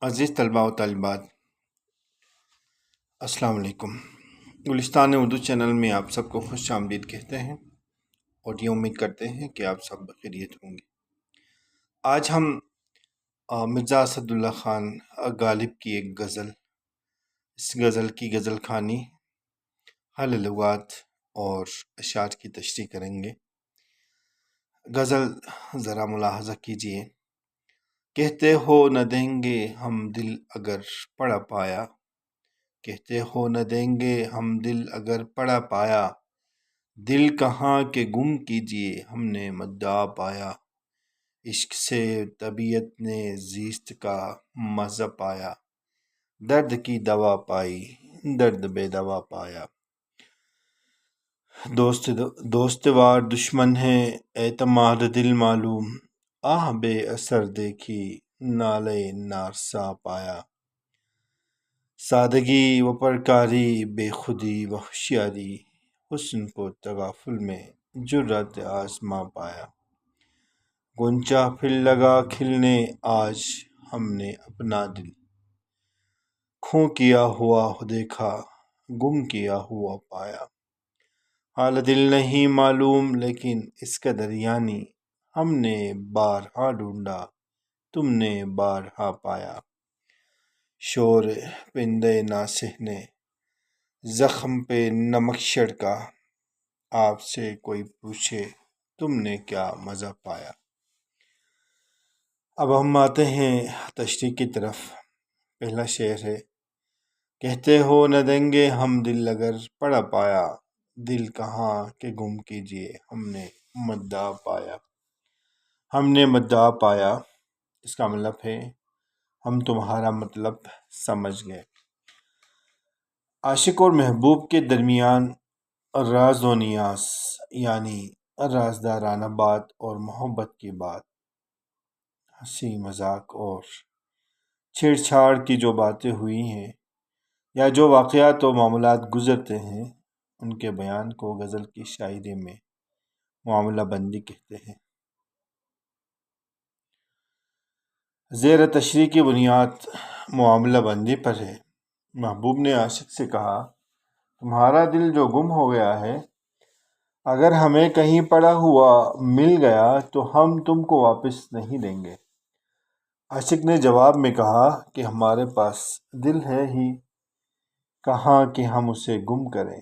عزیز طلباء و طالبات، السلام علیکم۔ گلستان اردو چینل میں آپ سب کو خوش آمدید کہتے ہیں اور یہ امید کرتے ہیں کہ آپ سب بخیریت ہوں گے۔ آج ہم مرزا اسد اللہ خان غالب کی ایک غزل، اس غزل کی غزل خوانی، حل لغات اور اشعار کی تشریح کریں گے۔ غزل ذرا ملاحظہ کیجئے۔ کہتے ہو نہ دیں گے ہم دل اگر پڑا پایا، کہتے ہو نہ دیں گے ہم دل اگر پڑا پایا، دل کہاں کہ گم کیجئے ہم نے مدعا پایا، عشق سے طبیعت نے زیست کا مزہ پایا، درد کی دوا پائی درد بے دوا پایا، دوست وار دشمن ہے اعتماد دل معلوم، آہ بے اثر دیکھی نالے نارسا پایا، سادگی و پرکاری بے خودی و ہوشیاری، حسن کو تغافل میں جرأت آزما پایا، غنچہ پھر لگا کھلنے آج ہم نے اپنا دل، کھو کیا ہوا دیکھا گم کیا ہوا پایا، حال دل نہیں معلوم لیکن اس قدر یعنی، ہم نے بارہا ڈھونڈا تم نے بارہا پایا، شور پندے ناصح نے زخم پہ نمک چھڑکا، آپ سے کوئی پوچھے تم نے کیا مزہ پایا۔ اب ہم آتے ہیں تشریح کی طرف۔ پہلا شعر ہے، کہتے ہو نہ دیں گے ہم دل اگر پڑا پایا، دل کہاں کہ گم کیجئے ہم نے مدعا پایا۔ ہم نے مدعا پایا، اس کا مطلب ہے ہم تمہارا مطلب سمجھ گئے۔ عاشق اور محبوب کے درمیان راز و نیاز یعنی رازدارانہ بات اور محبت کی بات، ہنسی مذاق اور چھیڑ چھاڑ کی جو باتیں ہوئی ہیں یا جو واقعات و معاملات گزرتے ہیں، ان کے بیان کو غزل کی شاعری میں معاملہ بندی کہتے ہیں۔ زیر تشریح کی بنیاد معاملہ بندی پر ہے۔ محبوب نے عاشق سے کہا، تمہارا دل جو گم ہو گیا ہے، اگر ہمیں کہیں پڑا ہوا مل گیا تو ہم تم کو واپس نہیں دیں گے۔ عاشق نے جواب میں کہا کہ ہمارے پاس دل ہے ہی کہاں کہ ہم اسے گم کریں۔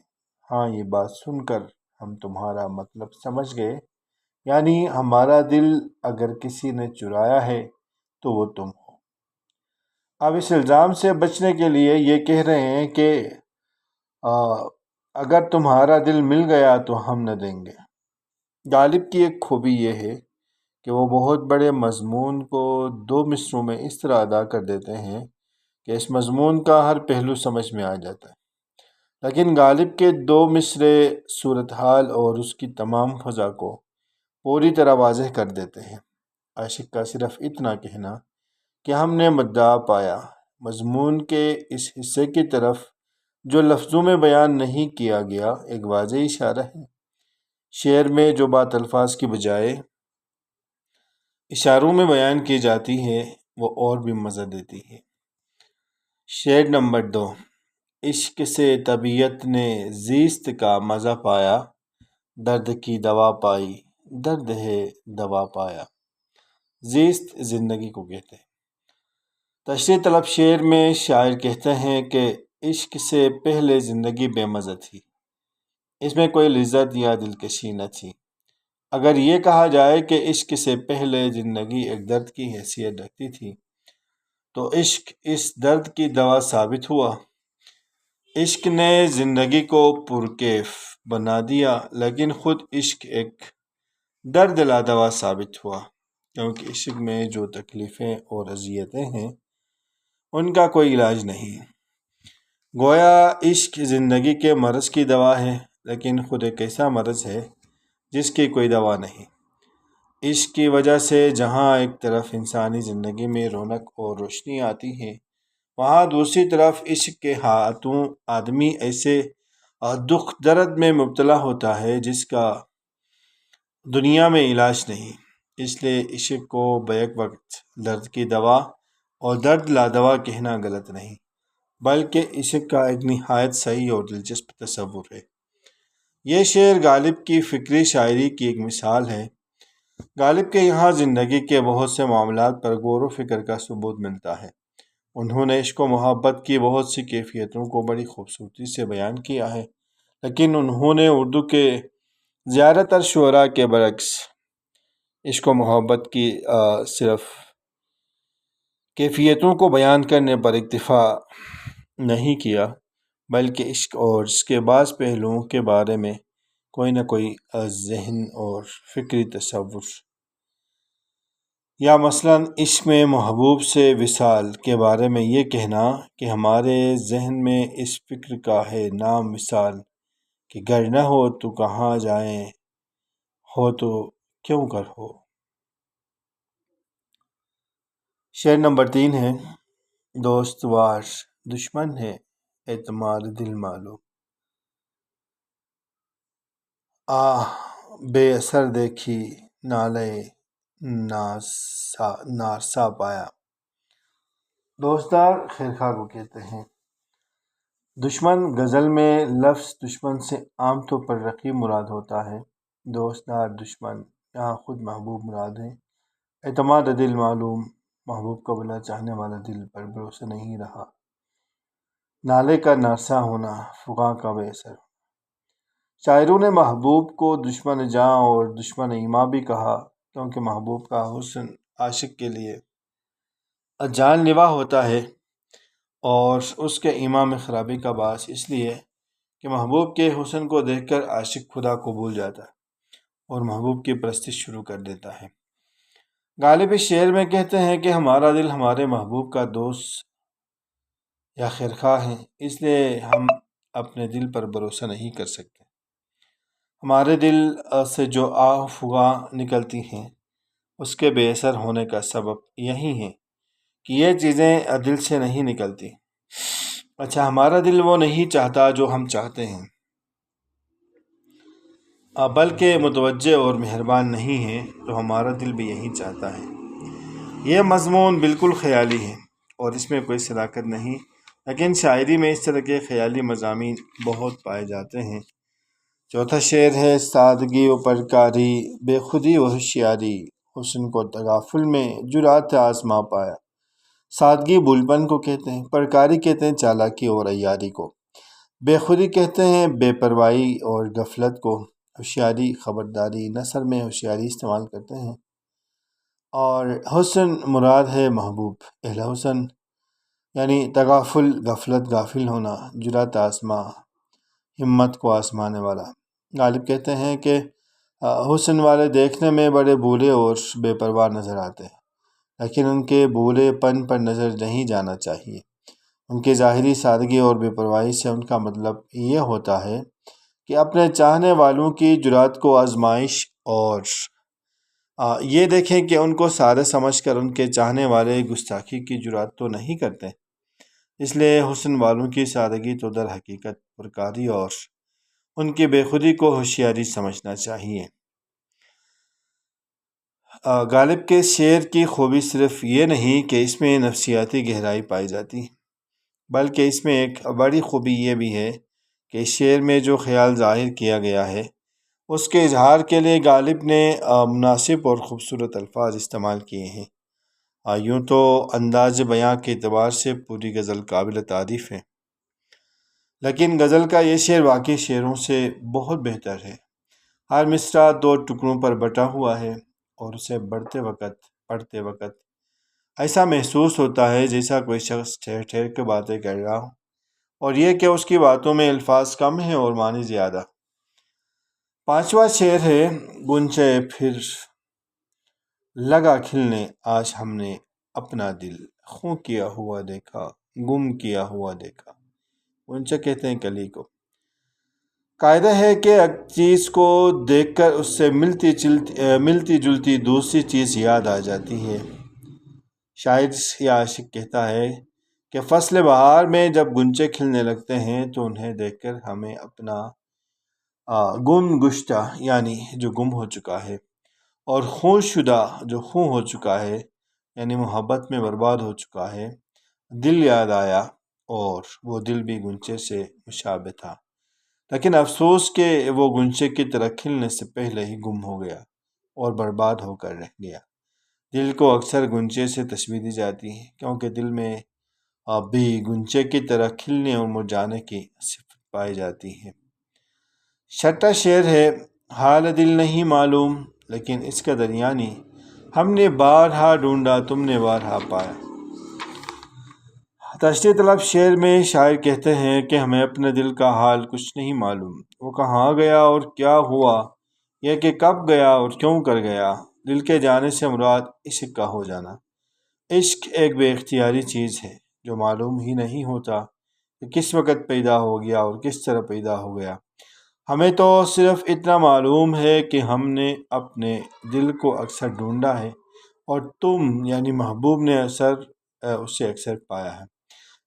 ہاں، یہ بات سن کر ہم تمہارا مطلب سمجھ گئے، یعنی ہمارا دل اگر کسی نے چرایا ہے تو وہ تم ہو۔ اب اس الزام سے بچنے کے لیے یہ کہہ رہے ہیں کہ اگر تمہارا دل مل گیا تو ہم نہ دیں گے۔ غالب کی ایک خوبی یہ ہے کہ وہ بہت بڑے مضمون کو دو مصروں میں اس طرح ادا کر دیتے ہیں کہ اس مضمون کا ہر پہلو سمجھ میں آ جاتا ہے، لیکن غالب کے دو مصرے صورتحال اور اس کی تمام فضا کو پوری طرح واضح کر دیتے ہیں۔ عاشق کا صرف اتنا کہنا کہ ہم نے مدعا پایا، مضمون کے اس حصے کی طرف جو لفظوں میں بیان نہیں کیا گیا ایک واضح اشارہ ہے۔ شعر میں جو بات الفاظ کی بجائے اشاروں میں بیان کی جاتی ہے وہ اور بھی مزہ دیتی ہے۔ شعر نمبر 2، عشق سے طبیعت نے زیست کا مزہ پایا، درد کی دوا پائی درد ہے دوا پایا۔ زیست زندگی کو کہتے ہیں۔ تشریح طلب شعر میں شاعر کہتے ہیں کہ عشق سے پہلے زندگی بے مزہ تھی، اس میں کوئی لذت یا دلکشی نہ تھی۔ اگر یہ کہا جائے کہ عشق سے پہلے زندگی ایک درد کی حیثیت رکھتی تھی تو عشق اس درد کی دوا ثابت ہوا۔ عشق نے زندگی کو پرکیف بنا دیا، لیکن خود عشق ایک درد لا دوا ثابت ہوا، کیونکہ عشق میں جو تکلیفیں اور اذیتیں ہیں ان کا کوئی علاج نہیں۔ گویا عشق زندگی کے مرض کی دوا ہے، لیکن خود ایک ایسا مرض ہے جس کی کوئی دوا نہیں۔ عشق کی وجہ سے جہاں ایک طرف انسانی زندگی میں رونق اور روشنی آتی ہے، وہاں دوسری طرف عشق کے ہاتھوں آدمی ایسے دکھ درد میں مبتلا ہوتا ہے جس کا دنیا میں علاج نہیں۔ اس لیے عشق کو بیک وقت درد کی دوا اور درد لادوا کہنا غلط نہیں، بلکہ عشق کا ایک نہایت صحیح اور دلچسپ تصور ہے۔ یہ شعر غالب کی فکری شاعری کی ایک مثال ہے۔ غالب کے یہاں زندگی کے بہت سے معاملات پر غور و فکر کا ثبوت ملتا ہے۔ انہوں نے عشق و محبت کی بہت سی کیفیتوں کو بڑی خوبصورتی سے بیان کیا ہے، لیکن انہوں نے اردو کے زیادہ تر شعراء کے برعکس عشق و محبت کی صرف کیفیتوں کو بیان کرنے پر اکتفا نہیں کیا، بلکہ عشق اور اس کے بعض پہلوؤں کے بارے میں کوئی نہ کوئی ذہن اور فکری تصور، یا مثلاً عشق میں محبوب سے وصال کے بارے میں یہ کہنا کہ ہمارے ذہن میں اس فکر کا ہے نام وصال، کہ گر نہ ہو تو کہاں جائیں، ہو تو کیوں کر ہو۔ شعر نمبر 3 ہے، دوست وار دشمن ہے اعتماد دل معلوم، آہ بے اثر دیکھی نالے نارسا پایا۔ دوستدار خیرخواہ کو کہتے ہیں۔ دشمن غزل میں لفظ دشمن سے عام طور پر رقیب مراد ہوتا ہے۔ دوستدار دشمن یہاں خود محبوب مراد ہے۔ اعتماد دل معلوم، محبوب کا بھلا چاہنے والا دل پر بھروسہ نہیں رہا۔ نالے کا نارسا ہونا، فغاں کا بے اثر ہونا۔ شاعروں نے محبوب کو دشمن جاں اور دشمن ایما بھی کہا، کیونکہ محبوب کا حسن عاشق کے لیے جان لیوا ہوتا ہے، اور اس کے ایما میں خرابی کا باعث اس لیے کہ محبوب کے حسن کو دیکھ کر عاشق خدا کو بھول جاتا ہے اور محبوب کی پرستش شروع کر دیتا ہے۔ غالب اس شعر میں کہتے ہیں کہ ہمارا دل ہمارے محبوب کا دوست یا خیرخواہ ہے، اس لیے ہم اپنے دل پر بھروسہ نہیں کر سکتے۔ ہمارے دل سے جو آہ فغاں نکلتی ہیں، اس کے بے اثر ہونے کا سبب یہی ہے کہ یہ چیزیں دل سے نہیں نکلتی۔ اچھا، ہمارا دل وہ نہیں چاہتا جو ہم چاہتے ہیں، بلکہ متوجہ اور مہربان نہیں ہے تو ہمارا دل بھی یہی چاہتا ہے۔ یہ مضمون بالکل خیالی ہے اور اس میں کوئی صداقت نہیں، لیکن شاعری میں اس طرح کے خیالی مضامین بہت پائے جاتے ہیں۔ چوتھا شعر ہے، سادگی و پرکاری بے خودی و ہوشیاری، حسن کو تغافل میں جرأت آزما پایا۔ سادگی بھولپن کو کہتے ہیں، پرکاری کہتے ہیں چالاکی اور عیاری کو، بے خودی کہتے ہیں بے پرواہی اور غفلت کو، ہوشیاری خبرداری نثر میں ہوشیاری استعمال کرتے ہیں، اور حسن مراد ہے محبوب اہل حسن، یعنی تغافل غفلت غافل ہونا، جرأت آزما ہمت کو آزمانے والا۔ غالب کہتے ہیں کہ حسن والے دیکھنے میں بڑے بھولے اور بے پرواہ نظر آتے ہیں، لیکن ان کے بھولے پن پر نظر نہیں جانا چاہیے۔ ان کی ظاہری سادگی اور بے پرواہی سے ان کا مطلب یہ ہوتا ہے کہ اپنے چاہنے والوں کی جرأت کو آزمائش، اور یہ دیکھیں کہ ان کو سادہ سمجھ کر ان کے چاہنے والے گستاخی کی جرأت تو نہیں کرتے۔ اس لیے حسن والوں کی سادگی تو در حقیقت پرکاری اور ان کی بے خودی کو ہوشیاری سمجھنا چاہیے۔ غالب کے شعر کی خوبی صرف یہ نہیں کہ اس میں نفسیاتی گہرائی پائی جاتی، بلکہ اس میں ایک بڑی خوبی یہ بھی ہے کہ اس شعر میں جو خیال ظاہر کیا گیا ہے، اس کے اظہار کے لیے غالب نے مناسب اور خوبصورت الفاظ استعمال کیے ہیں۔ یوں تو انداز بیاں کے اعتبار سے پوری غزل قابل تعریف ہے، لیکن غزل کا یہ شعر باقی شعروں سے بہت بہتر ہے۔ ہر مصرع 2 ٹکڑوں پر بٹا ہوا ہے، اور اسے پڑھتے وقت ایسا محسوس ہوتا ہے جیسا کوئی شخص ٹھہر ٹھہر کے باتیں کر رہا ہو، اور یہ کہ اس کی باتوں میں الفاظ کم ہیں اور معنی زیادہ۔ 5واں شعر ہے، گنچے پھر لگا کھلنے آج ہم نے اپنا دل خوں کیا ہوا دیکھا، گم کیا ہوا دیکھا۔ گنچہ کہتے ہیں کلی کو۔ قاعدہ ہے کہ ایک چیز کو دیکھ کر اس سے ملتی جلتی دوسری چیز یاد آ جاتی ہے۔ شاعر یا عاشق کہتا ہے کہ فصل بہار میں جب گنچے کھلنے لگتے ہیں تو انہیں دیکھ کر ہمیں اپنا گم گشتہ، یعنی جو گم ہو چکا ہے، اور خوں شدہ جو خوں ہو چکا ہے، یعنی محبت میں برباد ہو چکا ہے، دل یاد آیا اور وہ دل بھی گنچے سے مشابہ تھا، لیکن افسوس کہ وہ گنچے کی طرح کھلنے سے پہلے ہی گم ہو گیا اور برباد ہو کر رہ گیا۔ دل کو اکثر گنچے سے تشبیہ دی جاتی ہے کیونکہ دل میں بھی گنچے کی طرح کھلنے اور مرجھانے کی صفت پائی جاتی ہے۔ چھٹا شعر ہے، حال دل نہیں معلوم لیکن اس کا دریانی، ہم نے بارہا ڈھونڈا تم نے بارہا پایا۔ تشریح طلب شعر میں شاعر کہتے ہیں کہ ہمیں اپنے دل کا حال کچھ نہیں معلوم، وہ کہاں گیا اور کیا ہوا، یہ کہ کب گیا اور کیوں کر گیا۔ دل کے جانے سے مراد عشق کا ہو جانا۔ عشق ایک بے اختیاری چیز ہے جو معلوم ہی نہیں ہوتا کہ کس وقت پیدا ہو گیا اور کس طرح پیدا ہو گیا۔ ہمیں تو صرف اتنا معلوم ہے کہ ہم نے اپنے دل کو اکثر ڈھونڈا ہے اور تم یعنی محبوب نے اسے اکثر پایا ہے،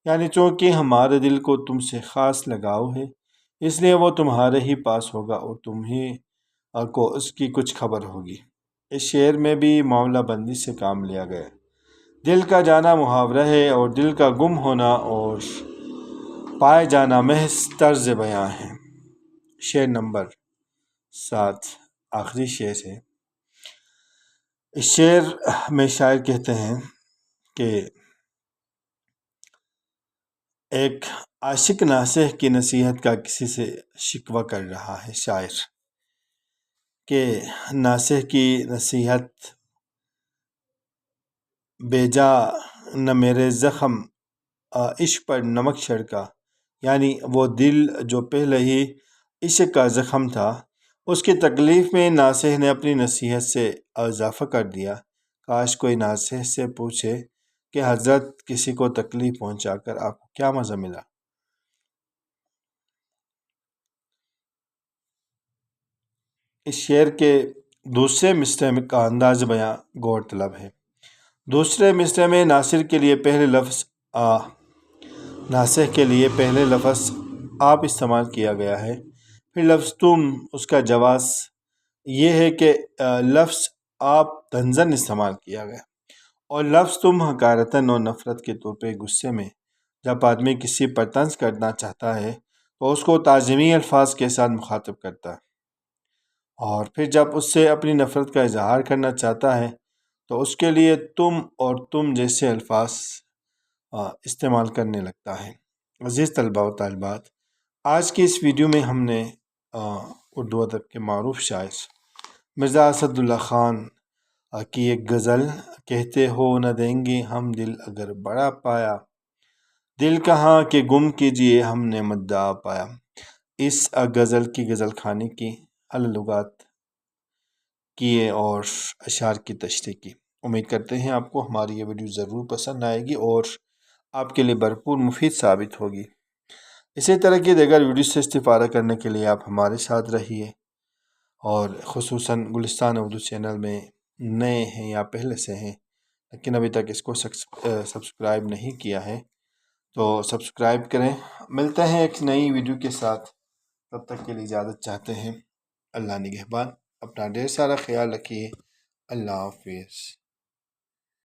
یعنی چونکہ ہمارے دل کو تم سے خاص لگاؤ ہے اس لیے وہ تمہارے ہی پاس ہوگا اور تم ہی کو اس کی کچھ خبر ہوگی۔ اس شعر میں بھی معاملہ بندی سے کام لیا گیا۔ دل کا جانا محاورہ ہے اور دل کا گم ہونا اور پائے جانا محض طرز بیاں ہے۔ شعر نمبر 7 آخری شعر ہے۔ اس شعر میں شاعر کہتے ہیں کہ ایک عاشق ناصح کی نصیحت کا کسی سے شکوہ کر رہا ہے شاعر کہ ناصح کی نصیحت بے جا نہ میرے زخم عشق پر نمک چھڑکا، یعنی وہ دل جو پہلے ہی عشق کا زخم تھا اس کی تکلیف میں ناصح نے اپنی نصیحت سے اضافہ کر دیا۔ کاش کوئی ناصح سے پوچھے کہ حضرت کسی کو تکلیف پہنچا کر آپ کو کیا مزہ ملا۔ اس شعر کے دوسرے مصرعے کا انداز بیاں غور طلب ہے۔ دوسرے مصرعے میں ناصح کے لیے پہلے لفظ آپ استعمال کیا گیا ہے، پھر لفظ تم، اس کا جواز یہ ہے کہ لفظ آپ طنزاً استعمال کیا گیا، اور لفظ تم حقارتاً اور نفرت کے طور پہ غصے میں جب آدمی کسی پر طنز کرنا چاہتا ہے تو اس کو تعظیمی الفاظ کے ساتھ مخاطب کرتا ہے، اور پھر جب اس سے اپنی نفرت کا اظہار کرنا چاہتا ہے تو اس کے لیے تم اور تم جیسے الفاظ استعمال کرنے لگتا ہے۔ عزیز طلباء و طالبات، آج کی اس ویڈیو میں ہم نے اردو ادب کے معروف شاعر مرزا اسد اللہ خان کی ایک غزل، کہتے ہو نہ دیں گے ہم دل اگر بڑا پایا، دل کہاں کہ گم کیجئے ہم نے مدعا پایا، اس غزل کی غزل خانی کی، لغات کیے اور اشعار کی تشریح کی۔ امید کرتے ہیں آپ کو ہماری یہ ویڈیو ضرور پسند آئے گی اور آپ کے لیے بھرپور مفید ثابت ہوگی۔ اسی طرح کی دیگر ویڈیو سے استفادہ کرنے کے لیے آپ ہمارے ساتھ رہیے، اور خصوصاً گلستان اردو چینل میں نئے ہیں یا پہلے سے ہیں لیکن ابھی تک اس کو سبسکرائب نہیں کیا ہے تو سبسکرائب کریں۔ ملتے ہیں ایک نئی ویڈیو کے ساتھ، تب تک کے لیے اجازت چاہتے ہیں۔ اللہ نگہبان، اپنا ڈھیر سارا خیال رکھیے۔ اللہ حافظ۔